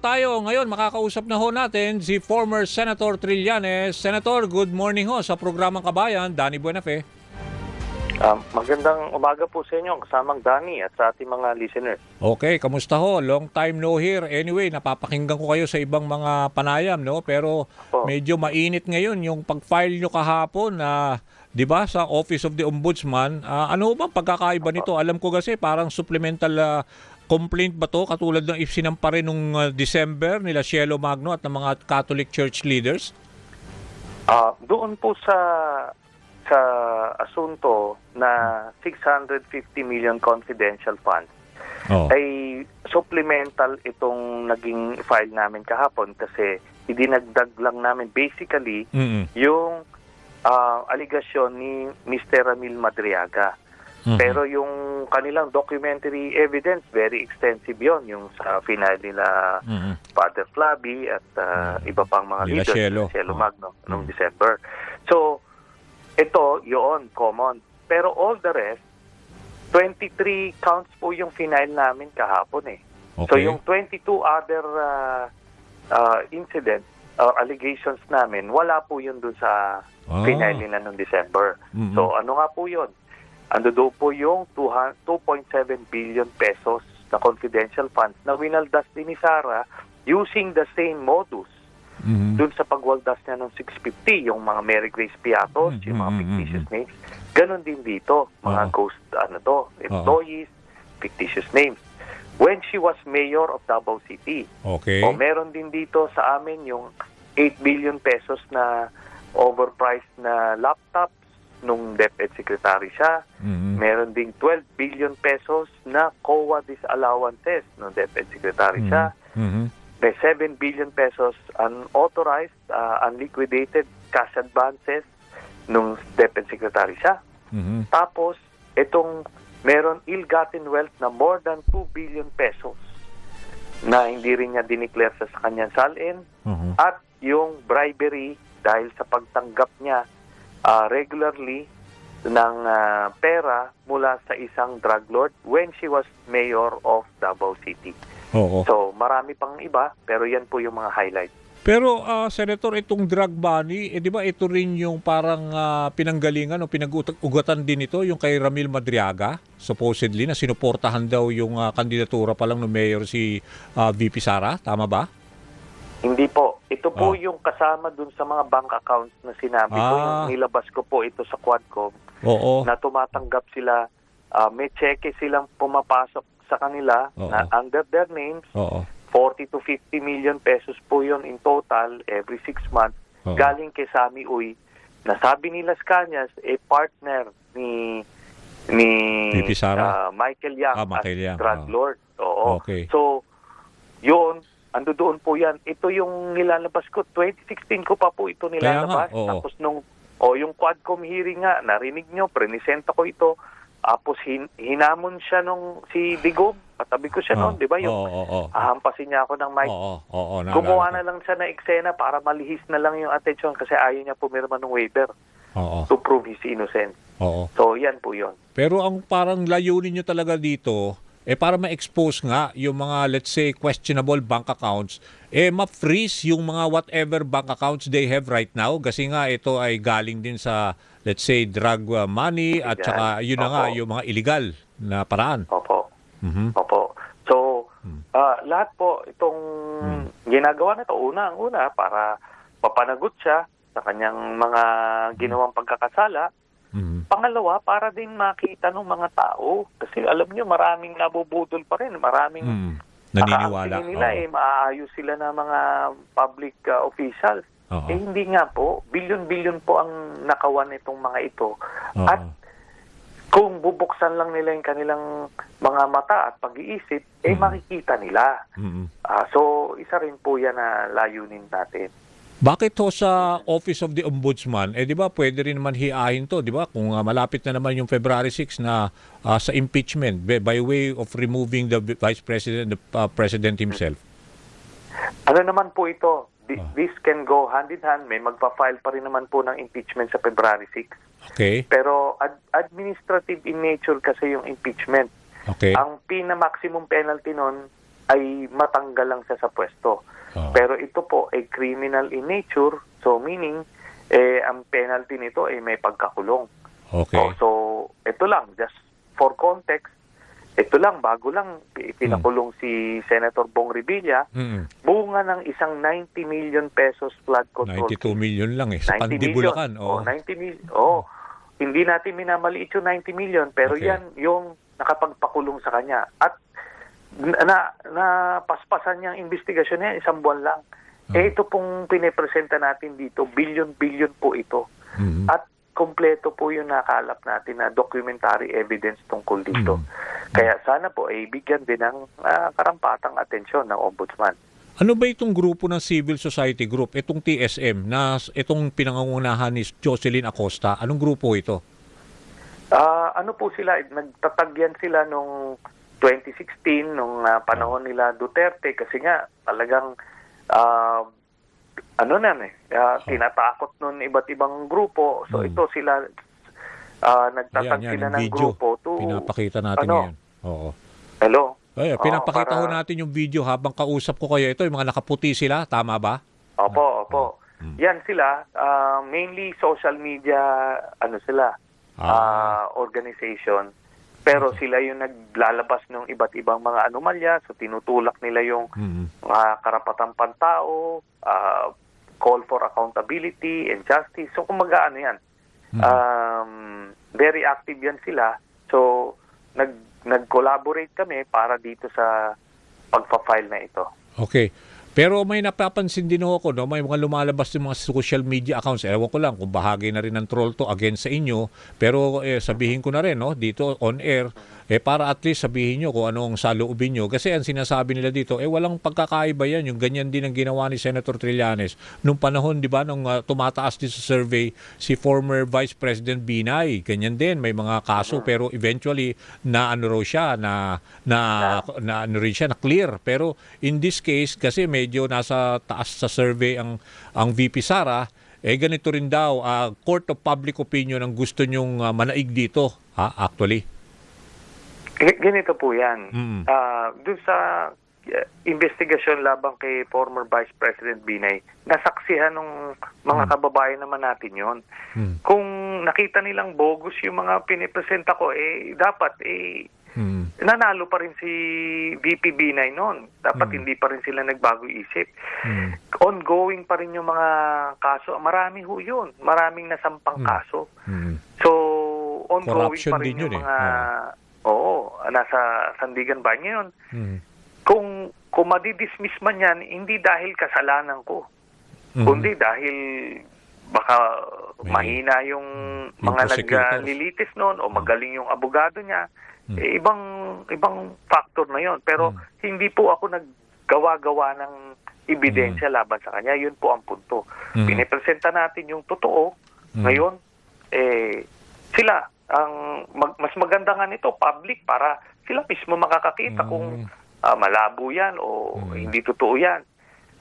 Tayo ngayon makakausap na ho natin si former Senator Trillanes. Senator, good morning ho sa programang Kabayan, Danny Buenafe. Magandang umaga po sa inyo, kasamang Danny at sa ating mga listeners. Okay, kamusta ho? Long time no hear. Anyway, napapakinggan ko kayo sa ibang mga panayam, no? Pero Opo. medyo mainit ngayon yung pag-file nyo kahapon na, 'di ba, sa Office of the Ombudsman. Ano ba pagkakaiba nito? Alam ko kasi parang supplemental complaint ba to katulad ng isinampa rin nung December nila Cielo Magno at ng mga Catholic Church leaders? Doon po sa asunto na 650 million confidential funds, ay supplemental itong naging file namin kahapon kasi idinagdag lang namin basically yung aligasyon ni Mr. Ramil Madriaga. Pero yung kanilang documentary evidence, very extensive yon, yung sa final nila Father Flavi at iba pang mga leaders, Cielo Magno, noong December. So, ito, yun, common. Pero all the rest, 23 counts po yung final namin kahapon eh. Okay. So, yung 22 other incidents or allegations namin, wala po yun dun sa final nila noong December. So, ano nga po yun? Ando do po yung 2.7 billion pesos na confidential funds na winaldas din ni Sara using the same modus dun sa pagwaldas niya ng 650, yung mga Mary Grace Piatos, yung mga fictitious names. Ganon din dito, mga ghost employees, fictitious names. When she was mayor of Davao City. Okay. O meron din dito sa amin yung 8 billion pesos na overpriced na laptop nung DepEd Secretary siya. Meron ding 12 billion pesos na COA disallowances nung DepEd Secretary siya. May 7 billion pesos unauthorized, unliquidated cash advances nung DepEd Secretary siya. Tapos, itong meron ill-gotten wealth na more than 2 billion pesos na hindi rin niya dineclare sa kanyang salin. At yung bribery dahil sa pagtanggap niya regularly ng pera mula sa isang drug lord when she was mayor of Davao City. So, marami pang iba, pero yan po yung mga highlights. Pero, Senator, itong drug money, di ba ito rin yung parang pinanggalingan o pinag-ugatan din ito, yung kay Ramil Madriaga, supposedly, na sinuportahan daw yung kandidatura pa lang ng mayor si VP Sara, tama ba? Hindi po. Ito po yung kasama dun sa mga bank accounts na sinabi ko. Yung nilabas ko po ito sa Quadcom. Na tumatanggap sila, may cheque silang pumapasok sa kanila na under their names. 40 to 50 million pesos po yun in total every 6 months. Galing kay Sami Uy. Nasabi nila sa kanya, partner ni VP Sara. Michael Yang Michael as Yang. drug lord. Okay. So, yun, ando doon po yan. Ito yung nilalabas ko. 2016 ko pa po ito nilalabas. Tapos yung Quadcom hearing nga, narinig nyo, prenisenta ko ito. Tapos hinamon siya nung si Digong. Patabi ko siya noon, di ba? Yung ahampasin niya ako ng mic. Gumawa na lang siya na eksena para malihis na lang yung attention kasi ayaw niya pumirma ng waiver to prove his innocence. So, yan po yun. Pero ang parang layunin nyo talaga dito, para ma-expose nga yung mga, let's say, questionable bank accounts, ma-freeze yung mga whatever bank accounts they have right now kasi nga ito ay galing din sa, let's say, drug money at saka yun na nga, yung mga illegal na paraan. Opo. So, lahat po itong ginagawa na ito, una para papanagot siya sa kanyang mga ginawang pagkakasala. Pangalawa, para din makita ng mga tao. Kasi alam nyo, maraming nabubudol pa rin. Maraming naniniwala. Tingin nila maaayos sila na mga public officials. Hindi nga po. Bilyon-bilyon po ang nakawan itong mga ito. At kung bubuksan lang nila yung kanilang mga mata at pag-iisip, makikita nila. So, isa rin po yan na layunin natin. Bakit ho sa Office of the Ombudsman, di ba pwede rin naman hiahin to, di ba? Kung malapit na naman yung February 6 na sa impeachment by way of removing the Vice President, the President himself. Ano naman po ito? This can go hand in hand. May magpa-file pa rin naman po ng impeachment sa February 6. Okay. Pero administrative in nature kasi yung impeachment. Okay. Ang maximum penalty nun, ay matanggal lang siya sa pwesto. Pero ito po ay criminal in nature, so meaning ang penalty nito ay may pagkakulong. Okay. So ito lang, just for context, ito lang, bago lang pinakulong si Senator Bong Revilla, bunga ng isang 90 million pesos flood control. 92 million lang sa 90 Pandibulacan. million. 90 million. Hindi natin minamaliit yung 90 million, pero Okay. yan yung nakapagpakulong sa kanya. At napaspasan niyang investigasyon niya, isang buwan lang. Ito pong pinipresenta natin dito, billion po ito. At kompleto po yung nakalap natin na documentary evidence tungkol dito. Kaya sana po ay bigyan din ng karampatang atensyon ng Ombudsman. Ano ba itong grupo ng civil society group, itong TSM, na itong pinangungunahan ni Jocelyn Acosta? Anong grupo ito? Ano po sila, nagtatagyan sila nung 2016, nung panahon nila Duterte, kasi nga talagang tinatakot nun iba't ibang grupo. So ito sila, nagtatag Ayan, sila yung ng video. grupo to... Pinapakita natin ngayon. Oo. Hello? Ay, pinapakita para- ko natin yung video habang kausap ko kayo. Ito, yung mga nakaputi sila, tama ba? Opo. Yan sila, mainly social media, organization. Pero sila yung naglalabas ng iba't ibang mga anomalya, so tinutulak nila yung mga karapatang pantao, call for accountability and justice. So kumaga yan, very active yan sila. So nag-collaborate kami para dito sa pagpa-file na ito. Okay. Pero may napapansin din ako, no? May mga lumalabas yung mga social media accounts. Ewan ko lang kung bahagi na rin ng troll to against sa inyo. Pero sabihin ko na rin, no? Dito on air, para at least sabihin nyo kung anong saloobin nyo. Kasi ang sinasabi nila dito, walang pagkakaiba yan. Yung ganyan din ang ginawa ni Senator Trillanes. Nung panahon, di ba, nung tumataas din sa survey si former Vice President Binay. Ganyan din, may mga kaso. Pero eventually, na clear. Pero in this case, kasi medyo nasa taas sa survey ang VP Sara, ganito rin daw, court of public opinion ang gusto nyong manaig dito, actually. Ganito po yan. Doon sa investigasyon labang kay former Vice President Binay, nasaksihan ng mga kababayan naman natin yon. Kung nakita nilang bogus yung mga pinipresenta ko, dapat nanalo pa rin si VP Binay noon. Dapat hindi pa rin sila nagbago isip. Ongoing pa rin yung mga kaso. Marami ho yun. Maraming nasampang kaso. So, ongoing Corruption pa rin din yung yun, mga... nasa Sandigan ba ngayon? Kung madidismiss man yan, hindi dahil kasalanan ko. Kundi dahil baka mahina yung mga naglilitis noon o magaling yung abogado niya. Ibang factor na yon. Pero hindi po ako naggawa-gawa ng ebidensya laban sa kanya. Yun po ang punto. Pinipresenta natin yung totoo. Ngayon, sila ang mas maganda nga nito public para sila mismo makakakita kung malabo yan o hindi totoo yan.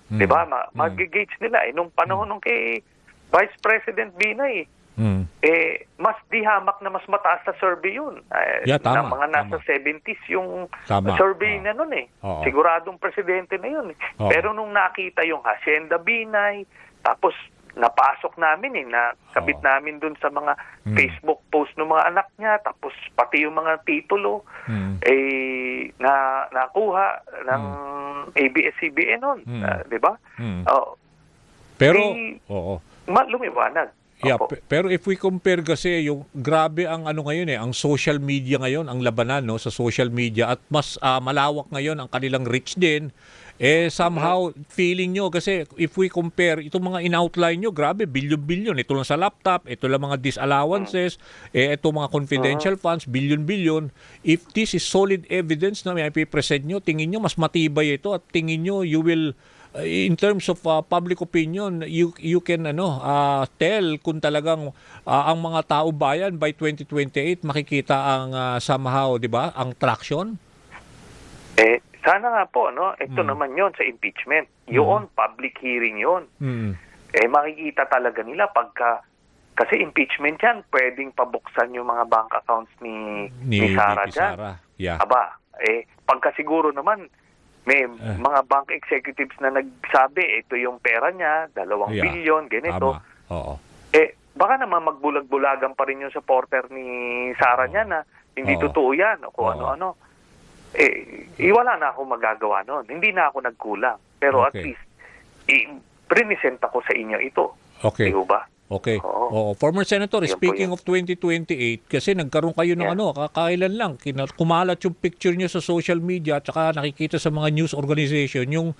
'Di ba? Mag-gauge nila nung panahon nung kay Vice President Binay mas dihamak na mas mataas sa survey yun. Tama, na mga nasa 70s yung Tama. survey na nun Oo. Siguradong presidente na yun. Oo. Pero nung nakita yung Hacienda Binay, tapos napasok namin nakabit namin dun sa mga Facebook post ng mga anak niya, tapos pati yung mga titulo nakuha ng ABS-CBN nun, 'di ba? Pero lumiwanag. yeah, Opo. pero if we compare kasi yung grabe ang ngayon ang social media ngayon, ang labanan sa social media at mas malawak ngayon ang kanilang reach din. Somehow feeling nyo kasi if we compare itong mga in-outline nyo, grabe, billion-billion. Ito lang sa laptop, ito lang mga disallowances, ito mga confidential funds, billion-billion. If this is solid evidence na may ipipresent nyo, tingin nyo mas matibay ito at tingin nyo you will in terms of public opinion, you can tell kung talagang ang mga tao bayan by 2028 makikita ang somehow, 'di ba, ang traction. Sana nga po, ito naman yon sa impeachment. Yun, public hearing yun. Makikita talaga nila kasi impeachment yan, pwedeng pabuksan yung mga bank accounts ni Sara dyan. Yeah. Aba, pagka siguro naman, may mga bank executives na nagsabi, ito yung pera niya, 2 billion, ganito. Tama. Oo. Baka naman magbulag-bulagan pa rin yung supporter ni Sara niya na hindi totoo yan o kung ano-ano. Wala na ako magagawa noon. Hindi na ako nagkulang. Pero at least, present ako sa inyo ito. Okay. Di ba? Okay. Oo. Former Senator, Yan po speaking yan. of 2028, kasi nagkaroon kayo ng kakailan lang, kumalat yung picture nyo sa social media at saka nakikita sa mga news organization yung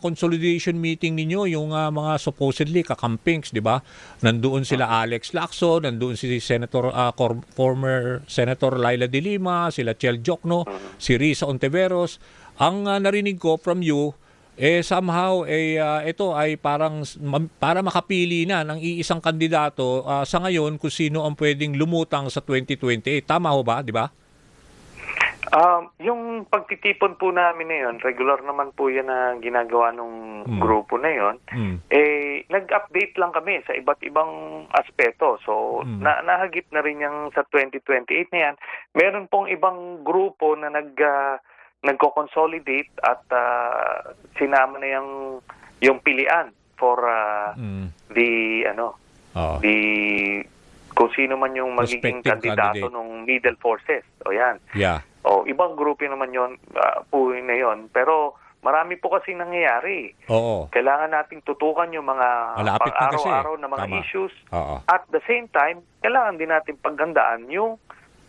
consolidation meeting ninyo, yung mga supposedly kakampings, di ba? Nandoon sila Alex Lacson, nandoon si Senator former Senator Laila De Lima, sila Chel Jokno, si Risa Ontiveros. Ang narinig ko from you, somehow ito ay parang para makapili na ng iisang kandidato sa ngayon kung sino ang pwedeng lumutang sa 2028. Tama ho ba, di ba? Yung pagtitipon po namin na yun, regular naman po yan na ginagawa nung grupo na yun. Nag-update lang kami sa iba't ibang aspeto. So, nahagip na rin yung sa 2028 na yan. Meron pong ibang grupo na nagko-consolidate at sinama na yung pilian for the kung sino man yung magiging kandidato ng middle forces. O yan. Yeah. Ibang grupo naman yon po na yon. Pero marami po kasi nangyayari. Oo. Kailangan nating tutukan yung mga pang-araw-araw na mga issues. At the same time, kailangan din natin paggandaan yung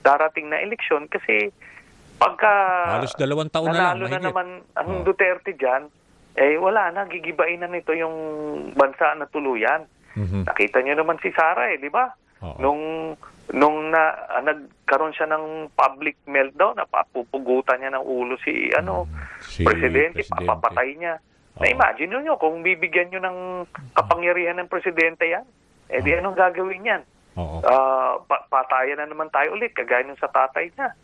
darating na eleksyon kasi pagka halos 2 taon na lang, nanalo na naman ang Duterte dyan, wala na, gigibain na nito yung bansa na tuluyan. Nakita nyo naman si Sara di ba? Nung nagkaroon siya ng public meltdown, napapupugutan niya ng ulo si presidente, papapatay niya. Na-imagine nyo kung bibigyan nyo ng kapangyarihan ng presidente yan, di anong gagawin yan? Patayan na naman tayo ulit, kagaya nung sa tatay niya.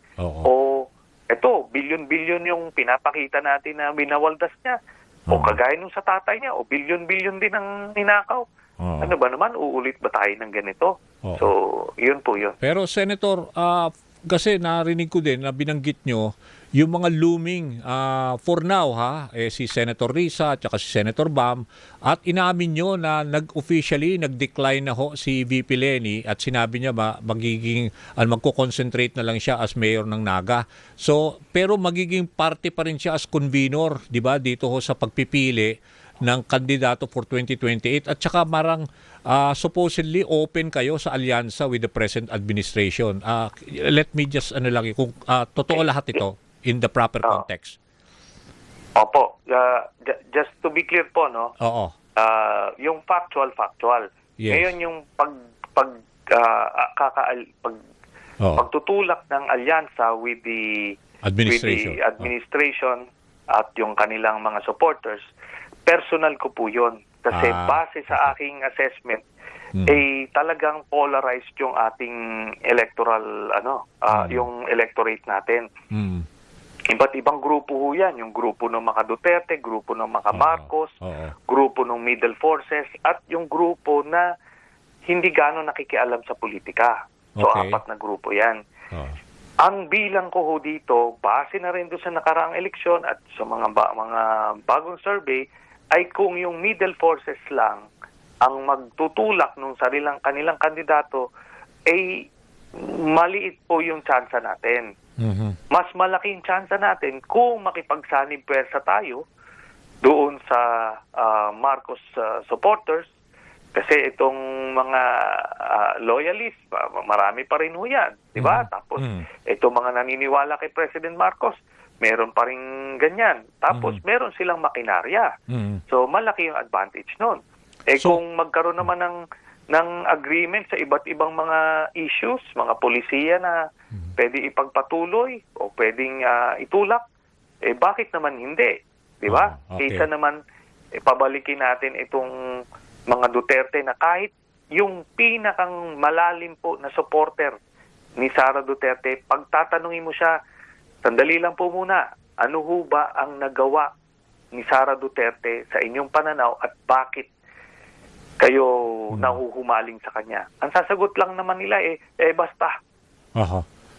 Ito, bilyon-bilyon yung pinapakita natin na binawaldas niya. O kagaya nung sa tatay niya, o bilyon-bilyon din ang ninakaw. Ano ba naman, uulit ba tayo ng ganito? So, yun po yun. Pero Senator, kasi narinig ko din na binanggit nyo yung mga looming for now si Senator Risa at saka si Senator Bam, at inamin nyo na officially nag-decline na ho si VP Leni at sinabi niya magko-concentrate na lang siya as mayor ng Naga. So, pero magiging parte pa rin siya as convener, di ba, dito ho sa pagpipili ng kandidato for 2028 at saka supposedly open kayo sa alyansa with the present administration. Let me just kung totoo lahat ito in the proper context. Opo. Just to be clear po, no? Oo. Yung factual. Yes. Ngayon yung pagtutulak ng alyansa with the administration at yung kanilang mga supporters, personal ko po yun. Kasi base sa aking assessment, talagang polarized yung ating electoral, yung electorate natin. Iba't ibang grupo ho yan. Yung grupo ng mga Duterte, grupo ng mga Marcos, grupo ng middle forces, at yung grupo na hindi gano'n nakikialam sa politika. So, 4 na grupo yan. Ang bilang ko ho dito, base na rin doon sa nakaraang eleksyon at sa mga bagong survey, ay kung yung middle forces lang ang magtutulak ng kanilang kandidato, maliit po yung tsansa natin. Mas malaking tsansa natin kung makipagsanib pwersa tayo doon sa Marcos supporters, kasi itong mga loyalists, marami pa rin ho yan, di ba? Tapos itong mga naniniwala kay President Marcos, meron pa rin ganyan. Tapos meron silang makinarya. So malaki yung advantage nun. Kung magkaroon naman ng agreement sa iba't ibang mga issues, mga polisiya na pwede ipagpatuloy o pwedeng itulak, bakit naman hindi? Di ba? Kaysa naman pabalikin natin itong mga Duterte na kahit yung pinakang malalim po na supporter ni Sara Duterte, pagtatanungin mo siya, sandali lang po muna, ano ho ba ang nagawa ni Sara Duterte sa inyong pananaw at bakit kayo nahuhumaling sa kanya? Ang sasagot lang naman nila basta.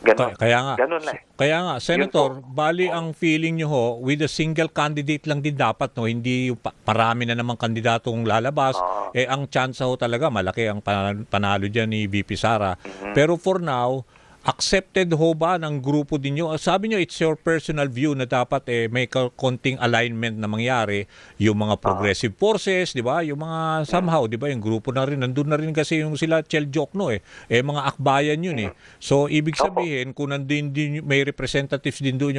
Ganon. Kaya nga, Ganon na eh. kaya nga, Senator, Yun bali ang feeling nyo ho, with a single candidate lang din dapat, no? Hindi yung parami na namang kandidatong lalabas. Oo. Ang chance ho talaga, malaki ang panalo dyan ni VP Sara. Mhm. Pero for now, accepted ho ba ng grupo din nyo? Sabi nyo, it's your personal view na dapat may konting alignment na mangyari. Yung mga progressive forces, di ba? Yung mga somehow, di ba? Yung grupo na rin, nandun na rin kasi yung sila Chel Jokno mga akbayan yun eh. So, ibig sabihin, kung nandun din, may representatives din doon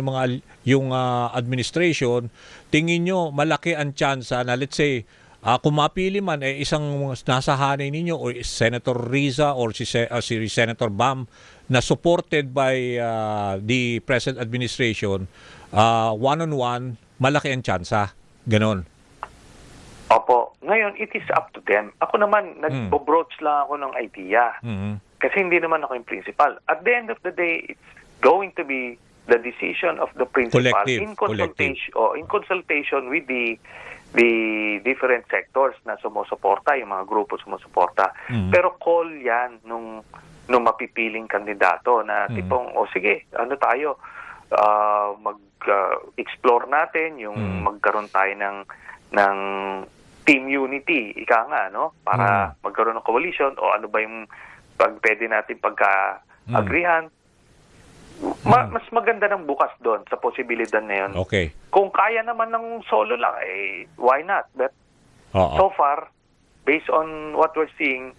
yung administration, tingin nyo, malaki ang chance na let's say, kung mapili man isang nasa hanay ninyo or Senator Riza or si Senator Bam na supported by the present administration, one-on-one, malaki ang tsansa. Ganon. Opo. Ngayon, it is up to them. Ako naman, nag-broach lang ako ng idea. Mhm. Kasi hindi naman ako yung principal. At the end of the day, it's going to be the decision of the principal Collective. in consultation with the different sectors na sumusuporta, yung mga grupo sumusuporta. Pero call yan nung mapipiling kandidato na tipong, sige, ano tayo, mag-explore natin, yung magkaroon tayo ng team unity, ika nga, no? Para magkaroon ng coalition o ano ba yung pwede natin pagka-agrihan. Mas maganda ng bukas doon sa posibilidad na yun. Okay. Kung kaya naman ng solo lang, why not? But so far, based on what we're seeing,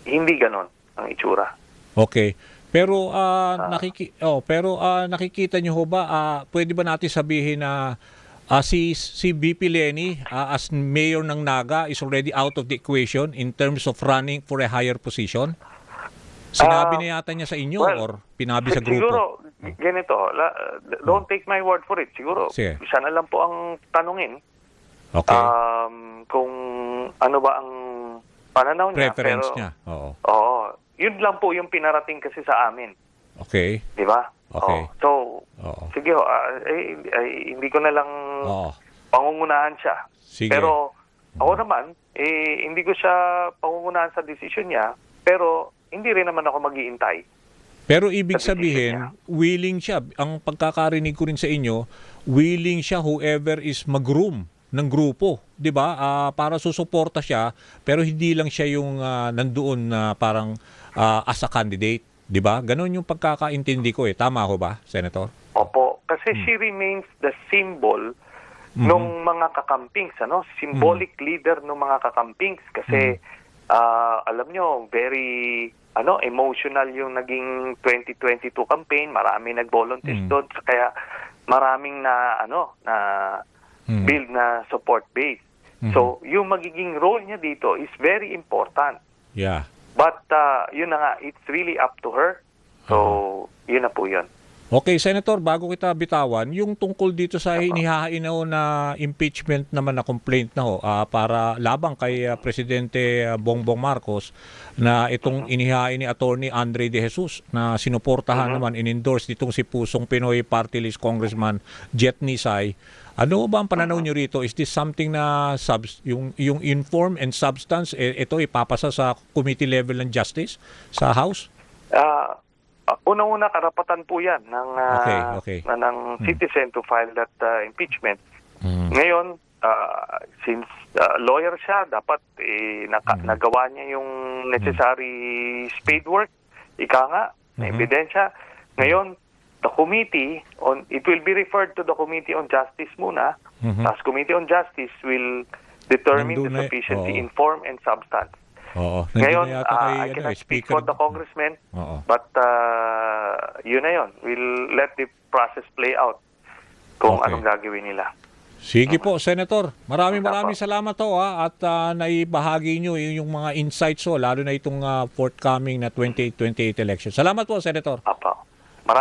hindi ganon ang itsura. Okay. Pero nakikita niyo ho ba, pwede ba natin sabihin na si VP Leni as mayor ng Naga is already out of the equation in terms of running for a higher position? Sinabi na yata niya sa inyo or pinabi sa grupo? Siguro, ganito, don't take my word for it. Siguro, Sige. siya na lang po ang tanungin. Okay. Kung ano ba ang pananaw niya. Preference pero, niya. Oo. Oo. Yun lang po yung pinarating kasi sa amin. Okay. Di ba? Okay. So, sige ho, hindi ko na lang pangungunahan siya. Sige. Pero ako naman, hindi ko siya pangungunahan sa decision niya, pero hindi rin naman ako mag-iintay. Pero ibig sabihin, willing siya, ang pagkakarinig ko rin sa inyo, willing siya whoever is mag-room ng grupo, 'di ba? Para susuporta siya, pero hindi lang siya yung nandoon na parang as a candidate, 'di ba? Ganon yung pagkakaintindi ko Tama ho ba, Senator? Opo, kasi she remains the symbol nung mga kakampings, Symbolic leader ng mga kakampings kasi alam nyo, very emotional yung naging 2022 campaign, marami nag-volunteers doon, kaya maraming na build na support base. So, yung magiging role niya dito is very important. Yeah. But yun na nga, it's really up to her. So, yun na po yun. Okay, Senator, bago kita bitawan, yung tungkol dito sa inihahain na impeachment naman na complaint na para labang kay Presidente Bongbong Marcos na itong inihahain ni Attorney Andre De Jesus na sinuportahan naman, in-endorse nitong si Pusong Pinoy Party List Congressman Jet Nisay. Ano ba ang pananaw nyo rito? Is this something na yung inform and substance, ito ipapasa sa committee level ng justice sa House? Unang-una, karapatan po yan ng citizen to file that impeachment. Ngayon, since lawyer siya, dapat nagawa niya yung necessary spade work, ika nga, na ebidensya. Ngayon, the committee, it will be referred to the Committee on Justice muna. As Committee on Justice will determine the sufficiency in form and substance. Ngayon, I cannot speak for the congressman, but yun na yun. We'll let the process play out kung anong gagawin nila. Sige po, Senator. Maraming salamat at naibahagi nyo yung mga insights lalo na itong forthcoming na 2028 election. Salamat po, Senator.